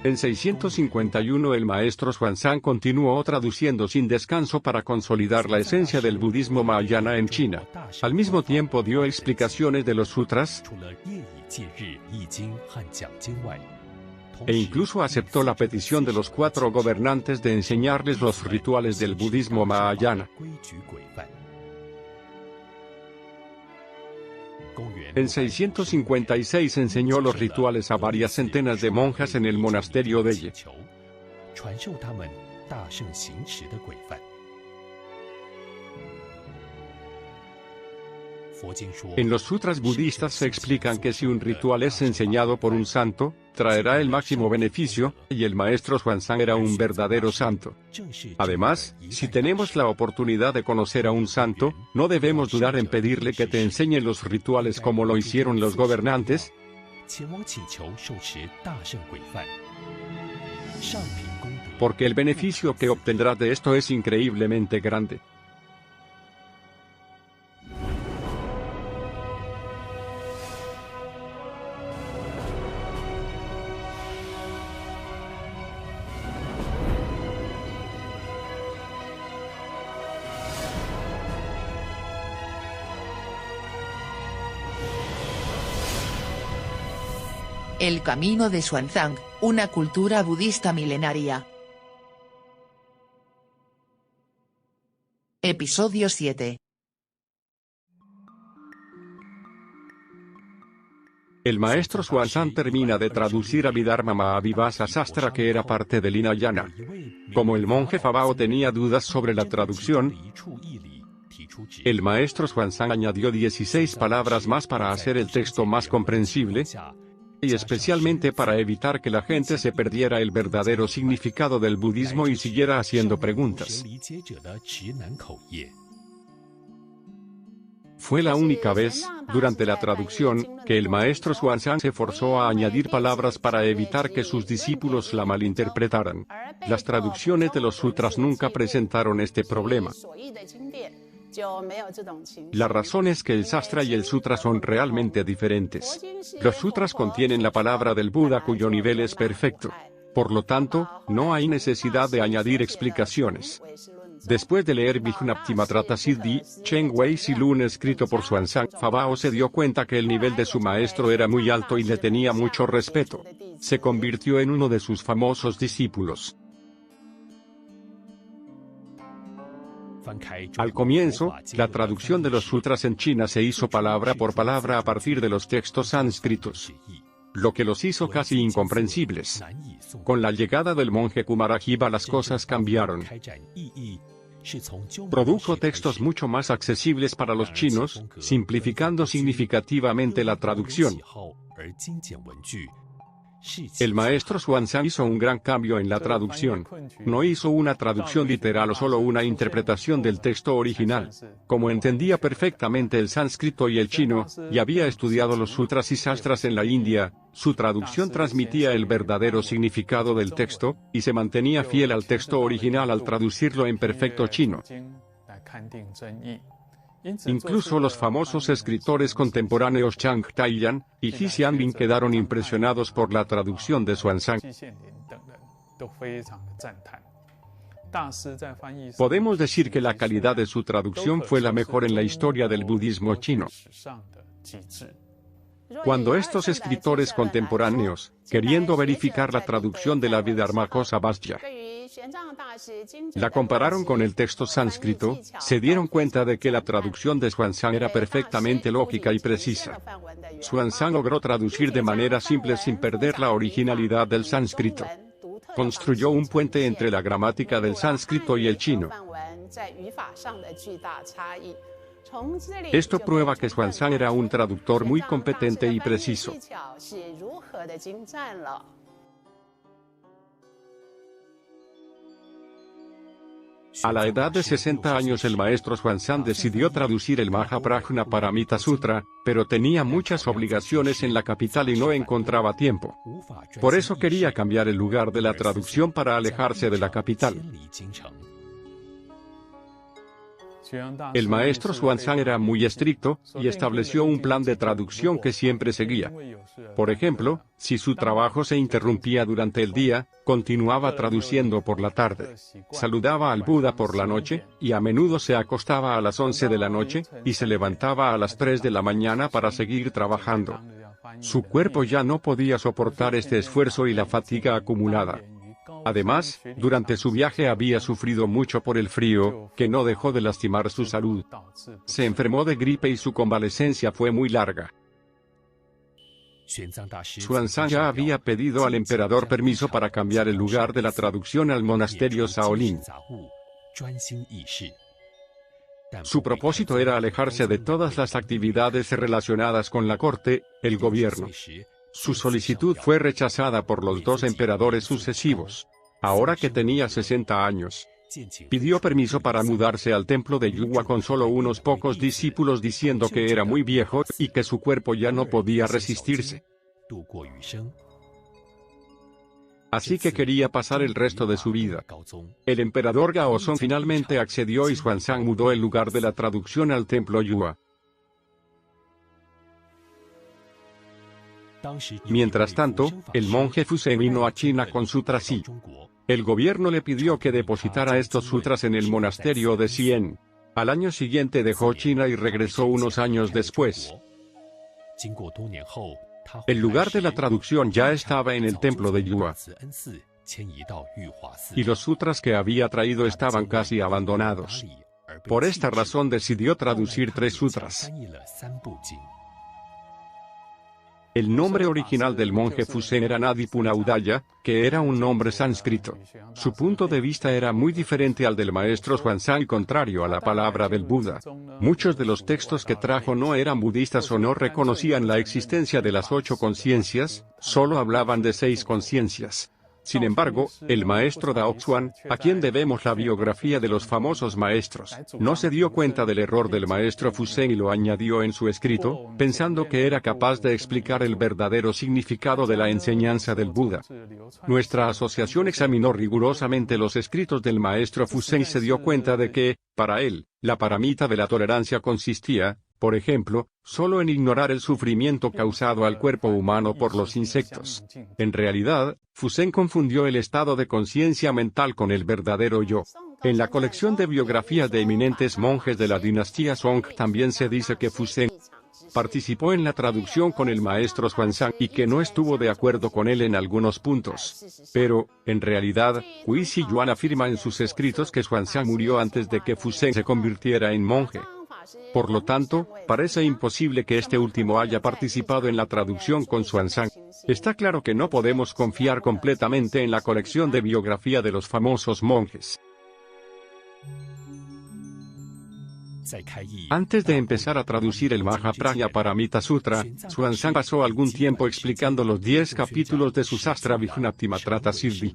En 651 el maestro Xuanzang continuó traduciendo sin descanso para consolidar la esencia del budismo mahayana en China. Al mismo tiempo dio explicaciones de los sutras, e incluso aceptó la petición de los 4 gobernantes de enseñarles los rituales del budismo mahayana. En 656 enseñó los rituales a varias centenas de monjas en el monasterio de Ye. En los sutras budistas se explican que si un ritual es enseñado por un santo, traerá el máximo beneficio, y el maestro Xuanzang era un verdadero santo. Además, si tenemos la oportunidad de conocer a un santo, no debemos dudar en pedirle que te enseñe los rituales como lo hicieron los gobernantes, porque el beneficio que obtendrás de esto es increíblemente grande. El camino de Xuanzang, una cultura budista milenaria. Episodio 7. El maestro Xuanzang termina de traducir Abhidharma Mahavibhasa Sastra, que era parte del Hinayana. Como el monje Fabao tenía dudas sobre la traducción, el maestro Xuanzang añadió 16 palabras más para hacer el texto más comprensible, y especialmente para evitar que la gente se perdiera el verdadero significado del budismo y siguiera haciendo preguntas. Fue la única vez, durante la traducción, que el maestro Xuanzang se forzó a añadir palabras para evitar que sus discípulos la malinterpretaran. Las traducciones de los sutras nunca presentaron este problema. La razón es que el Sastra y el Sutra son realmente diferentes. Los sutras contienen la palabra del Buda cuyo nivel es perfecto. Por lo tanto, no hay necesidad de añadir explicaciones. Después de leer Vijnaptimatrata Siddhi, Chen Wei Silun escrito por Xuanzang, Fabao se dio cuenta que el nivel de su maestro era muy alto y le tenía mucho respeto. Se convirtió en uno de sus famosos discípulos. Al comienzo, la traducción de los sutras en China se hizo palabra por palabra a partir de los textos sánscritos, lo que los hizo casi incomprensibles. Con la llegada del monje Kumarajiva las cosas cambiaron. Produjo textos mucho más accesibles para los chinos, simplificando significativamente la traducción. El maestro Xuanzang hizo un gran cambio en la traducción. No hizo una traducción literal o solo una interpretación del texto original. Como entendía perfectamente el sánscrito y el chino, y había estudiado los sutras y sastras en la India, su traducción transmitía el verdadero significado del texto, y se mantenía fiel al texto original al traducirlo en perfecto chino. Incluso los famosos escritores contemporáneos Chang Taiyan y Ji Xianbing quedaron impresionados por la traducción de Xuanzang. Podemos decir que la calidad de su traducción fue la mejor en la historia del budismo chino. Cuando estos escritores contemporáneos, queriendo verificar la traducción de la Abhidharma-kosa-vastu, la compararon con el texto sánscrito, se dieron cuenta de que la traducción de Xuanzang era perfectamente lógica y precisa. Xuanzang logró traducir de manera simple sin perder la originalidad del sánscrito. Construyó un puente entre la gramática del sánscrito y el chino. Esto prueba que Xuanzang era un traductor muy competente y preciso. A la edad de 60 años el maestro Xuanzang decidió traducir el Mahaprajna Paramita Sutra, pero tenía muchas obligaciones en la capital y no encontraba tiempo. Por eso quería cambiar el lugar de la traducción para alejarse de la capital. El maestro Xuanzang era muy estricto, y estableció un plan de traducción que siempre seguía. Por ejemplo, si su trabajo se interrumpía durante el día, continuaba traduciendo por la tarde. Saludaba al Buda por la noche, y a menudo se acostaba a las 11 de la noche, y se levantaba a las 3 de la mañana para seguir trabajando. Su cuerpo ya no podía soportar este esfuerzo y la fatiga acumulada. Además, durante su viaje había sufrido mucho por el frío, que no dejó de lastimar su salud. Se enfermó de gripe y su convalecencia fue muy larga. Xuanzang ya había pedido al emperador permiso para cambiar el lugar de la traducción al monasterio Shaolin. Su propósito era alejarse de todas las actividades relacionadas con la corte, el gobierno. Su solicitud fue rechazada por los dos emperadores sucesivos. Ahora que tenía 60 años, pidió permiso para mudarse al templo de Yuhua con solo unos pocos discípulos, diciendo que era muy viejo y que su cuerpo ya no podía resistirse. Así que quería pasar el resto de su vida. El emperador Gaozong finalmente accedió y Xuanzang mudó el lugar de la traducción al templo Yuhua. Mientras tanto, el monje Fuzhen vino a China con sutras y el gobierno le pidió que depositara estos sutras en el monasterio de Xi'an. Al año siguiente dejó China y regresó unos años después. El lugar de la traducción ya estaba en el templo de Yuhua, y los sutras que había traído estaban casi abandonados. Por esta razón decidió traducir 3 sutras. El nombre original del monje Fuzhen era Nadipunaudaya, que era un nombre sánscrito. Su punto de vista era muy diferente al del maestro Xuanzang, contrario a la palabra del Buda. Muchos de los textos que trajo no eran budistas o no reconocían la existencia de las 8 conciencias, solo hablaban de 6 conciencias. Sin embargo, el maestro Daoxuan, a quien debemos la biografía de los famosos maestros, no se dio cuenta del error del maestro Fuzhen y lo añadió en su escrito, pensando que era capaz de explicar el verdadero significado de la enseñanza del Buda. Nuestra asociación examinó rigurosamente los escritos del maestro Fuzhen y se dio cuenta de que, para él, la paramita de la tolerancia consistía, por ejemplo, solo en ignorar el sufrimiento causado al cuerpo humano por los insectos. En realidad, Fuzhen confundió el estado de conciencia mental con el verdadero yo. En la colección de biografías de eminentes monjes de la dinastía Song también se dice que Fuzhen participó en la traducción con el maestro Xuanzang y que no estuvo de acuerdo con él en algunos puntos. Pero, en realidad, Hui Ziyuan afirma en sus escritos que Xuanzang murió antes de que Fuzhen se convirtiera en monje. Por lo tanto, parece imposible que este último haya participado en la traducción con Xuanzang. Está claro que no podemos confiar completamente en la colección de biografía de los famosos monjes. Antes de empezar a traducir el Mahaprajna Paramita Sutra, Xuanzang pasó algún tiempo explicando los 10 capítulos de su Sastra Vijnatimatrata Siddhi.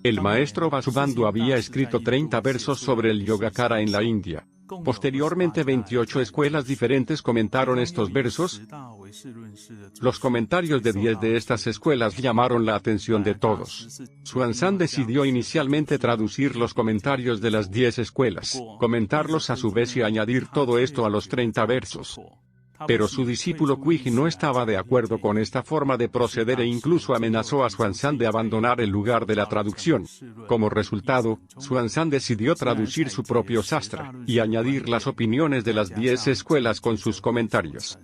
El maestro Vasubandhu había escrito 30 versos sobre el Yogacara en la India. Posteriormente 28 escuelas diferentes comentaron estos versos. Los comentarios de 10 de estas escuelas llamaron la atención de todos. Xuanzang decidió inicialmente traducir los comentarios de las 10 escuelas, comentarlos a su vez y añadir todo esto a los 30 versos. Pero su discípulo Kuiji no estaba de acuerdo con esta forma de proceder e incluso amenazó a Xuanzang de abandonar el lugar de la traducción. Como resultado, Xuanzang decidió traducir su propio sastra y añadir las opiniones de las 10 escuelas con sus comentarios.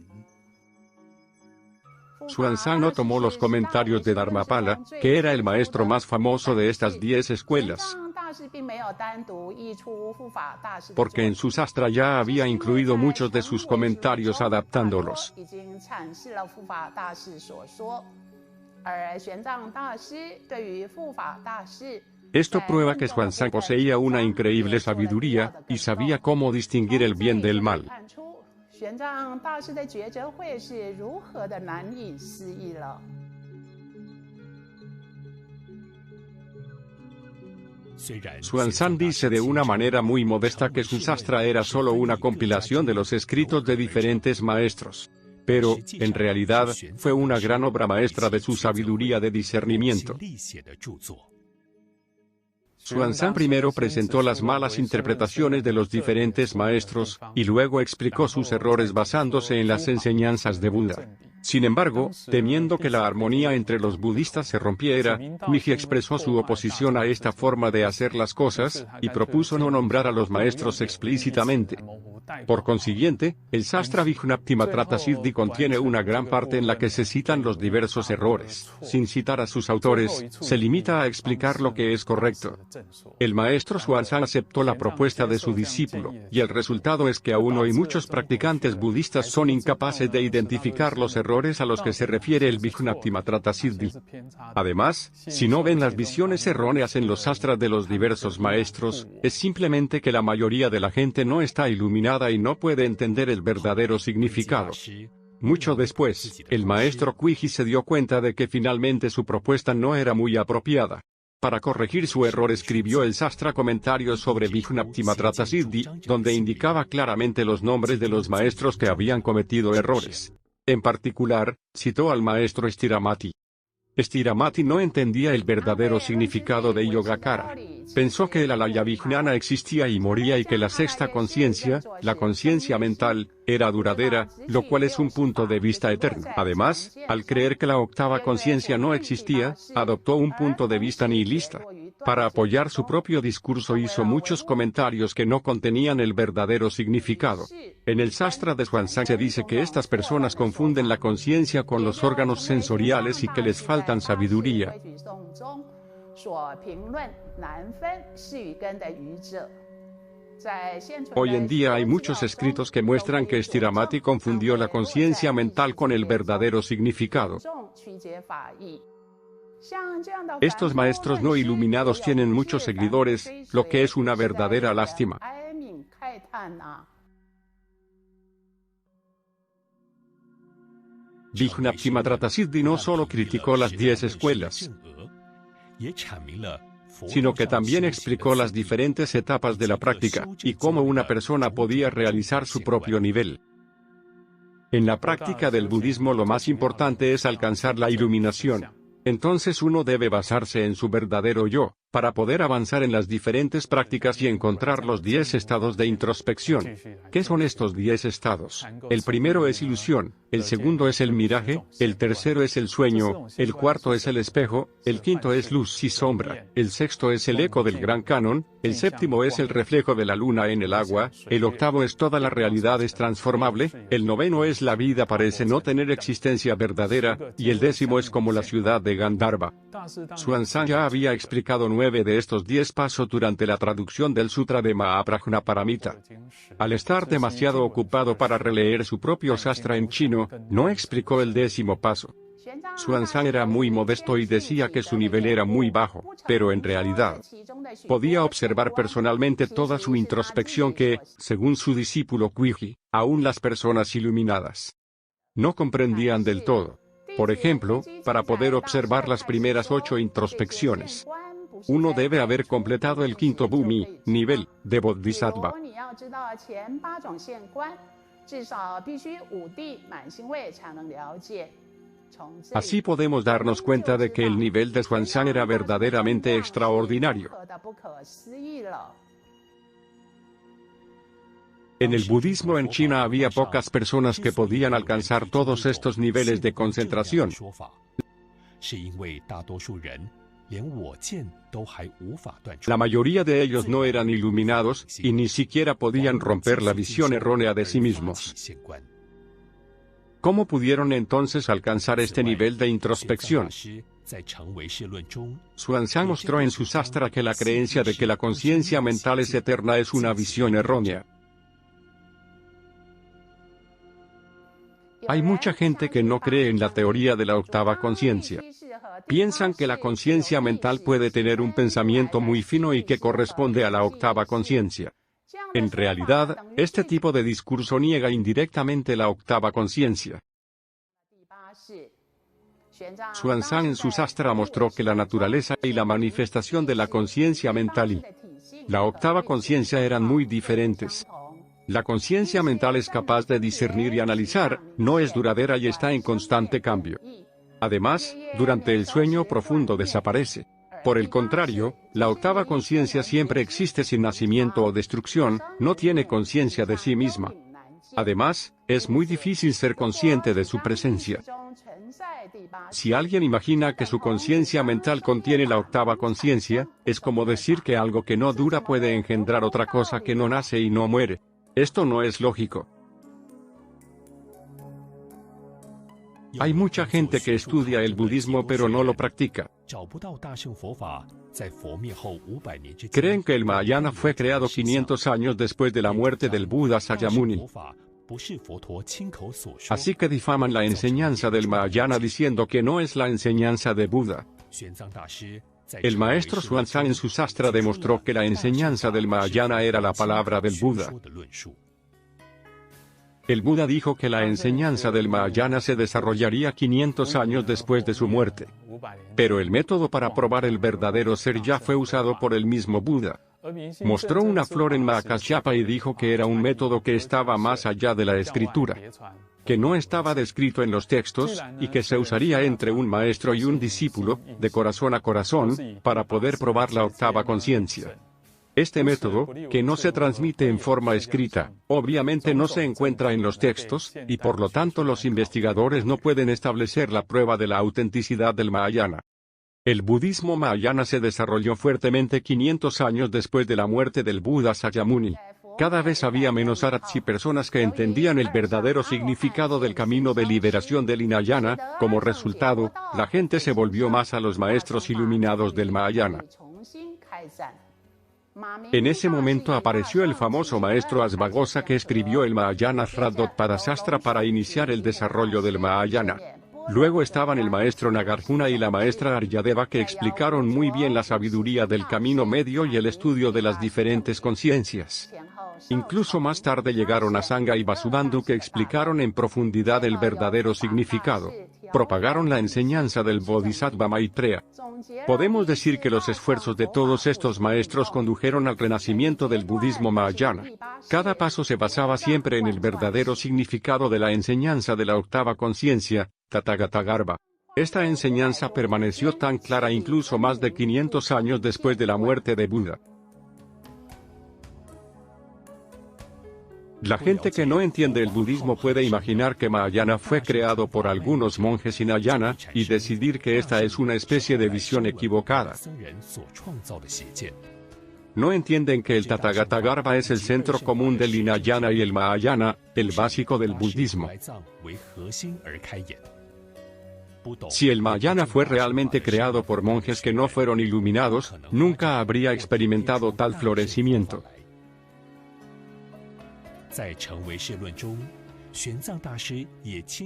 Xuanzang no tomó los comentarios de Dharmapala, que era el maestro más famoso de estas 10 escuelas, porque en su sastra ya había incluido muchos de sus comentarios adaptándolos. Esto prueba que Xuanzang poseía una increíble sabiduría, y sabía cómo distinguir el bien del mal. Xuanzang dice de una manera muy modesta que su sastra era solo una compilación de los escritos de diferentes maestros. Pero, en realidad, fue una gran obra maestra de su sabiduría de discernimiento. Xuanzang primero presentó las malas interpretaciones de los diferentes maestros, y luego explicó sus errores basándose en las enseñanzas de Buda. Sin embargo, temiendo que la armonía entre los budistas se rompiera, Guiji expresó su oposición a esta forma de hacer las cosas, y propuso no nombrar a los maestros explícitamente. Por consiguiente, el Sastra Vijnaptimatrata Siddhi contiene una gran parte en la que se citan los diversos errores. Sin citar a sus autores, se limita a explicar lo que es correcto. El maestro Xuanzang aceptó la propuesta de su discípulo, y el resultado es que aún hoy muchos practicantes budistas son incapaces de identificar los errores a los que se refiere el Vijnaptimatrata Siddhi. Además, si no ven las visiones erróneas en los sastras de los diversos maestros, es simplemente que la mayoría de la gente no está iluminada y no puede entender el verdadero significado. Mucho después, el maestro Guiji se dio cuenta de que finalmente su propuesta no era muy apropiada. Para corregir su error escribió el Sastra Comentario sobre Vijnaptimatrata Siddhi, donde indicaba claramente los nombres de los maestros que habían cometido errores. En particular, citó al maestro Stiramati. Stiramati no entendía el verdadero significado de Yogacara. Pensó que el Alaya Vijnana existía y moría y que la sexta conciencia, la conciencia mental, era duradera, lo cual es un punto de vista eterno. Además, al creer que la octava conciencia no existía, adoptó un punto de vista nihilista. Para apoyar su propio discurso hizo muchos comentarios que no contenían el verdadero significado. En el Sastra de Xuanzang se dice que estas personas confunden la conciencia con los órganos sensoriales y que les faltan sabiduría. Hoy en día hay muchos escritos que muestran que Stiramati confundió la conciencia mental con el verdadero significado. Estos maestros no iluminados tienen muchos seguidores, lo que es una verdadera lástima. Vijnaptimatrata Siddhi no solo criticó las 10 escuelas, sino que también explicó las diferentes etapas de la práctica, y cómo una persona podía realizar su propio nivel. En la práctica del budismo lo más importante es alcanzar la iluminación. Entonces uno debe basarse en su verdadero yo, para poder avanzar en las diferentes prácticas y encontrar los 10 estados de introspección. ¿Qué son estos 10 estados? El primero es ilusión, el segundo es el miraje, el tercero es el sueño, el cuarto es el espejo, el quinto es luz y sombra, el sexto es el eco del gran canon, el séptimo es el reflejo de la luna en el agua, el octavo es toda la realidad es transformable, el noveno es la vida parece no tener existencia verdadera, y el décimo es como la ciudad de Gandharva. Xuanzang ya había explicado 9 de estos 10 pasos durante la traducción del Sutra de Mahaprajnaparamita. Al estar demasiado ocupado para releer su propio sastra en chino, no explicó el 10º paso. Xuanzang era muy modesto y decía que su nivel era muy bajo, pero en realidad podía observar personalmente toda su introspección que, según su discípulo Guiji, aún las personas iluminadas no comprendían del todo. Por ejemplo, para poder observar las primeras 8 introspecciones, uno debe haber completado el 5º Bhumi, nivel, de Bodhisattva. Así podemos darnos cuenta de que el nivel de Xuanzang era verdaderamente extraordinario. En el budismo en China había pocas personas que podían alcanzar todos estos niveles de concentración. La mayoría de ellos no eran iluminados, y ni siquiera podían romper la visión errónea de sí mismos. ¿Cómo pudieron entonces alcanzar este nivel de introspección? Xuanzang mostró en su sastra que la creencia de que la conciencia mental es eterna es una visión errónea. Hay mucha gente que no cree en la teoría de la octava conciencia. Piensan que la conciencia mental puede tener un pensamiento muy fino y que corresponde a la octava conciencia. En realidad, este tipo de discurso niega indirectamente la octava conciencia. Xuanzang en su sastra mostró que la naturaleza y la manifestación de la conciencia mental y la octava conciencia eran muy diferentes. La conciencia mental es capaz de discernir y analizar, no es duradera y está en constante cambio. Además, durante el sueño profundo desaparece. Por el contrario, la octava conciencia siempre existe sin nacimiento o destrucción, no tiene conciencia de sí misma. Además, es muy difícil ser consciente de su presencia. Si alguien imagina que su conciencia mental contiene la octava conciencia, es como decir que algo que no dura puede engendrar otra cosa que no nace y no muere. Esto no es lógico. Hay mucha gente que estudia el budismo pero no lo practica. Creen que el Mahayana fue creado 500 años después de la muerte del Buda Sakyamuni. Así que difaman la enseñanza del Mahayana diciendo que no es la enseñanza de Buda. El maestro Xuanzang en su Sastra demostró que la enseñanza del Mahayana era la palabra del Buda. El Buda dijo que la enseñanza del Mahayana se desarrollaría 500 años después de su muerte. Pero el método para probar el verdadero ser ya fue usado por el mismo Buda. Mostró una flor en Mahakasyapa y dijo que era un método que estaba más allá de la escritura, que no estaba descrito en los textos, y que se usaría entre un maestro y un discípulo, de corazón a corazón, para poder probar la octava conciencia. Este método, que no se transmite en forma escrita, obviamente no se encuentra en los textos, y por lo tanto los investigadores no pueden establecer la prueba de la autenticidad del Mahayana. El budismo Mahayana se desarrolló fuertemente 500 años después de la muerte del Buda Sakyamuni. Cada vez había menos arhats y personas que entendían el verdadero significado del camino de liberación del Hinayana. Como resultado, la gente se volvió más a los maestros iluminados del Mahayana. En ese momento apareció el famoso maestro Asvagosa que escribió el Mahayana Sraddhopada Sastra para iniciar el desarrollo del Mahayana. Luego estaban el maestro Nagarjuna y la maestra Aryadeva que explicaron muy bien la sabiduría del camino medio y el estudio de las diferentes conciencias. Incluso más tarde llegaron Asanga y Vasubandhu que explicaron en profundidad el verdadero significado. Propagaron la enseñanza del Bodhisattva Maitreya. Podemos decir que los esfuerzos de todos estos maestros condujeron al renacimiento del budismo Mahayana. Cada paso se basaba siempre en el verdadero significado de la enseñanza de la octava conciencia, Tathagatagarbha. Esta enseñanza permaneció tan clara incluso más de 500 años después de la muerte de Buda. La gente que no entiende el budismo puede imaginar que Mahayana fue creado por algunos monjes Hinayana, y decidir que esta es una especie de visión equivocada. No entienden que el Tathagatagarbha es el centro común del Hinayana y el Mahayana, el básico del budismo. Si el Mahayana fue realmente creado por monjes que no fueron iluminados, nunca habría experimentado tal florecimiento.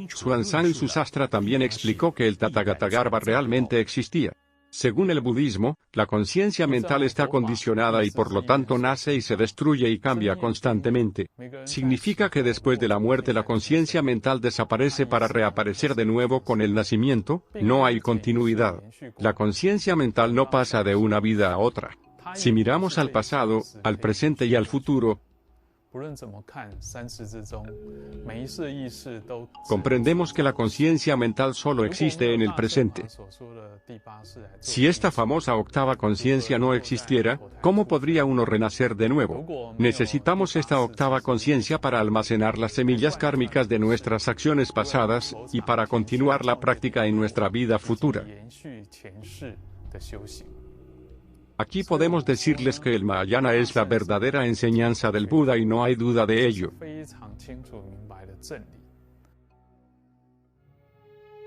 Xuanzang en su Sastra también explicó que el Tathagatagarbha realmente existía. Según el budismo, la conciencia mental está condicionada y por lo tanto nace y se destruye y cambia constantemente. Significa que después de la muerte la conciencia mental desaparece para reaparecer de nuevo con el nacimiento, no hay continuidad. La conciencia mental no pasa de una vida a otra. Si miramos al pasado, al presente y al futuro, comprendemos que la conciencia mental solo existe en el presente. Si esta famosa octava conciencia no existiera, ¿cómo podría uno renacer de nuevo? Necesitamos esta octava conciencia para almacenar las semillas kármicas de nuestras acciones pasadas, y para continuar la práctica en nuestra vida futura. Aquí podemos decirles que el Mahayana es la verdadera enseñanza del Buda y no hay duda de ello.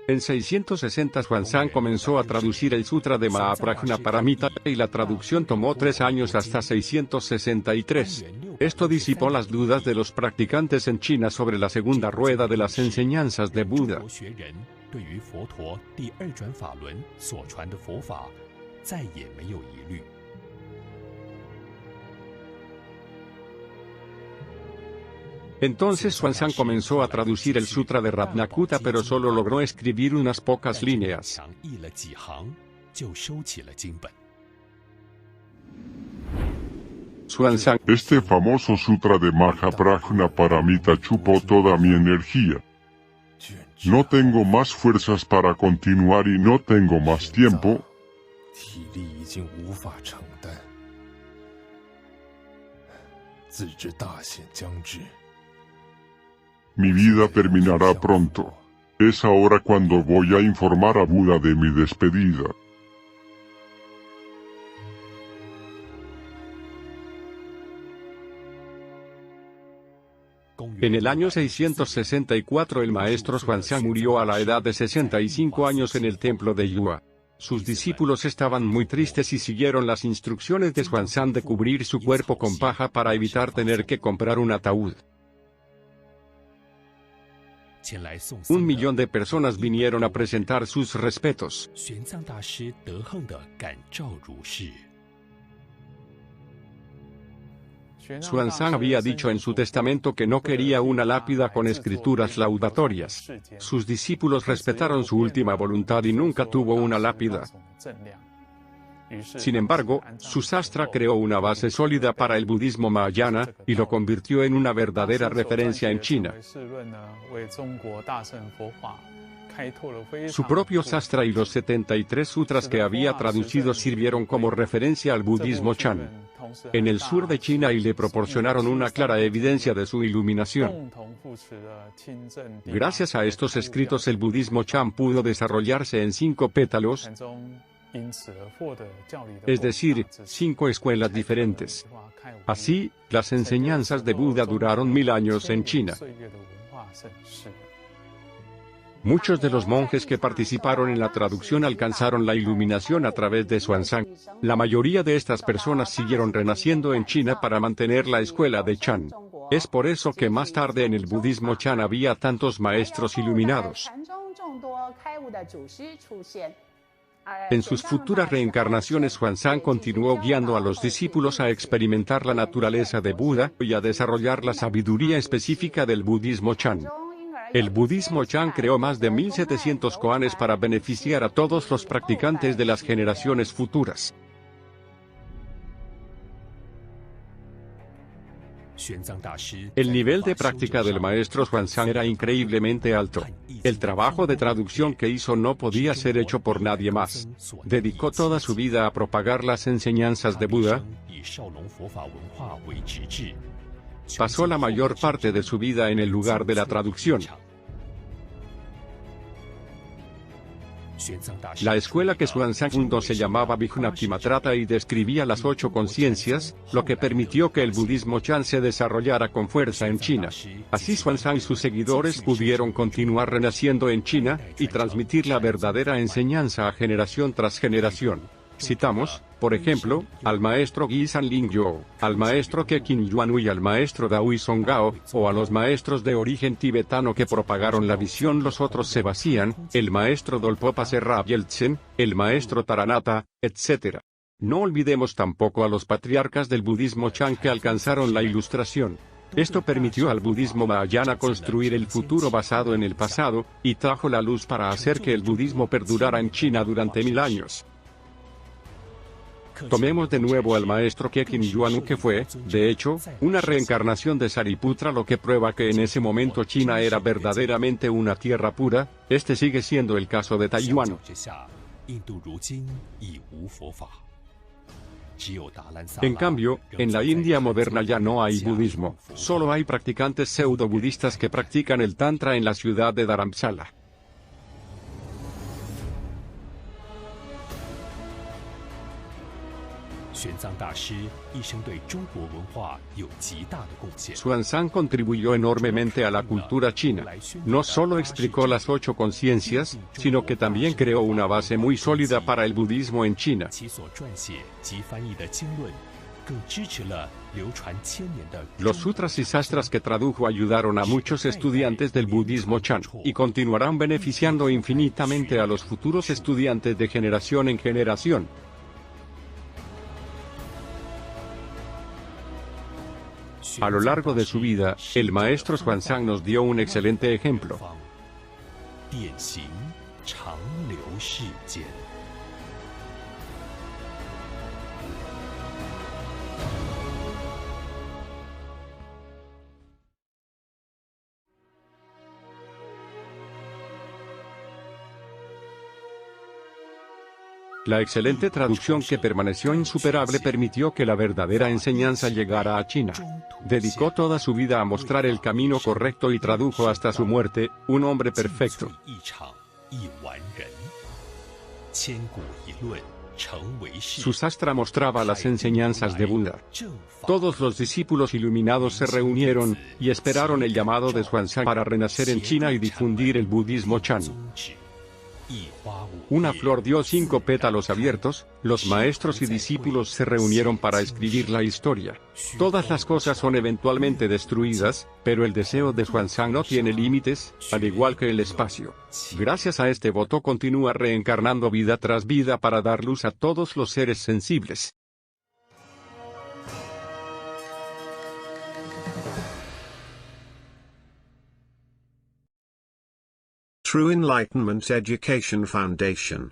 En 660 Xuanzang comenzó a traducir el Sutra de Mahaprajna Paramita, y la traducción tomó 3 años hasta 663. Esto disipó las dudas de los practicantes en China sobre la segunda rueda de las enseñanzas de Buda. Entonces Xuanzang comenzó a traducir el Sutra de Ratnakuta pero solo logró escribir unas pocas líneas. Xuanzang: este famoso Sutra de Mahaprajna Paramita chupó toda mi energía. No tengo más fuerzas para continuar y no tengo más tiempo. 体力已经无法承担，自知大限将至。Mi vida terminará pronto. Es ahora cuando voy a informar a Buda de mi despedida. En el año 664 el maestro Xuanzang murió a la edad de 65 años en el templo de Yua. Sus discípulos estaban muy tristes y siguieron las instrucciones de Xuanzang de cubrir su cuerpo con paja para evitar tener que comprar un ataúd. 1 millón de personas vinieron a presentar sus respetos. Xuanzang había dicho en su testamento que no quería una lápida con escrituras laudatorias. Sus discípulos respetaron su última voluntad y nunca tuvo una lápida. Sin embargo, su sastra creó una base sólida para el budismo mahayana, y lo convirtió en una verdadera referencia en China. Su propio sastra y los 73 sutras que había traducido sirvieron como referencia al budismo Chan en el sur de China y le proporcionaron una clara evidencia de su iluminación. Gracias a estos escritos el budismo Chan pudo desarrollarse en 5 pétalos, es decir, 5 escuelas diferentes. Así, las enseñanzas de Buda duraron 1000 años en China. Muchos de los monjes que participaron en la traducción alcanzaron la iluminación a través de Xuanzang. La mayoría de estas personas siguieron renaciendo en China para mantener la escuela de Chan. Es por eso que más tarde en el budismo Chan había tantos maestros iluminados. En sus futuras reencarnaciones Xuanzang continuó guiando a los discípulos a experimentar la naturaleza de Buda y a desarrollar la sabiduría específica del budismo Chan. El budismo Chan creó más de 1700 koanes para beneficiar a todos los practicantes de las generaciones futuras. El nivel de práctica del maestro Xuanzang era increíblemente alto. El trabajo de traducción que hizo no podía ser hecho por nadie más. Dedicó toda su vida a propagar las enseñanzas de Buda. Pasó la mayor parte de su vida en el lugar de la traducción. La escuela que Xuanzang fundó se llamaba Vijnaptimatrata y describía las 8 conciencias, lo que permitió que el budismo Chan se desarrollara con fuerza en China. Así Xuanzang y sus seguidores pudieron continuar renaciendo en China y transmitir la verdadera enseñanza a generación tras generación. Citamos, por ejemplo, al maestro Guisan Lingyou, al maestro Kekin Yuanu y al maestro Daui Songao, o a los maestros de origen tibetano que propagaron la visión Los otros se vacían, el maestro Dolpopa Serra Yeltsen, el maestro Taranata, etc. No olvidemos tampoco a los patriarcas del budismo Chan que alcanzaron la ilustración. Esto permitió al budismo mahayana construir el futuro basado en el pasado, y trajo la luz para hacer que el budismo perdurara en China durante 1000 años. Tomemos de nuevo al maestro Kekin Yuanu que fue, de hecho, una reencarnación de Sariputra, lo que prueba que en ese momento China era verdaderamente una tierra pura. Este sigue siendo el caso de Taiwán. En cambio, en la India moderna ya no hay budismo, solo hay practicantes pseudo-budistas que practican el Tantra en la ciudad de Dharamsala. Xuanzang contribuyó enormemente a la cultura china. No solo explicó las 8 conciencias, sino que también creó una base muy sólida para el budismo en China. Los sutras y sastras que tradujo ayudaron a muchos estudiantes del budismo Chan, y continuarán beneficiando infinitamente a los futuros estudiantes de generación en generación. A lo largo de su vida, el maestro Xuanzang nos dio un excelente ejemplo. La excelente traducción que permaneció insuperable permitió que la verdadera enseñanza llegara a China. Dedicó toda su vida a mostrar el camino correcto y tradujo hasta su muerte, un hombre perfecto. Su sastra mostraba las enseñanzas de Buda. Todos los discípulos iluminados se reunieron y esperaron el llamado de Xuanzang para renacer en China y difundir el budismo Chan. Una flor dio 5 pétalos abiertos, los maestros y discípulos se reunieron para escribir la historia. Todas las cosas son eventualmente destruidas, pero el deseo de Xuanzang no tiene límites, al igual que el espacio. Gracias a este voto continúa reencarnando vida tras vida para dar luz a todos los seres sensibles. True Enlightenment Education Foundation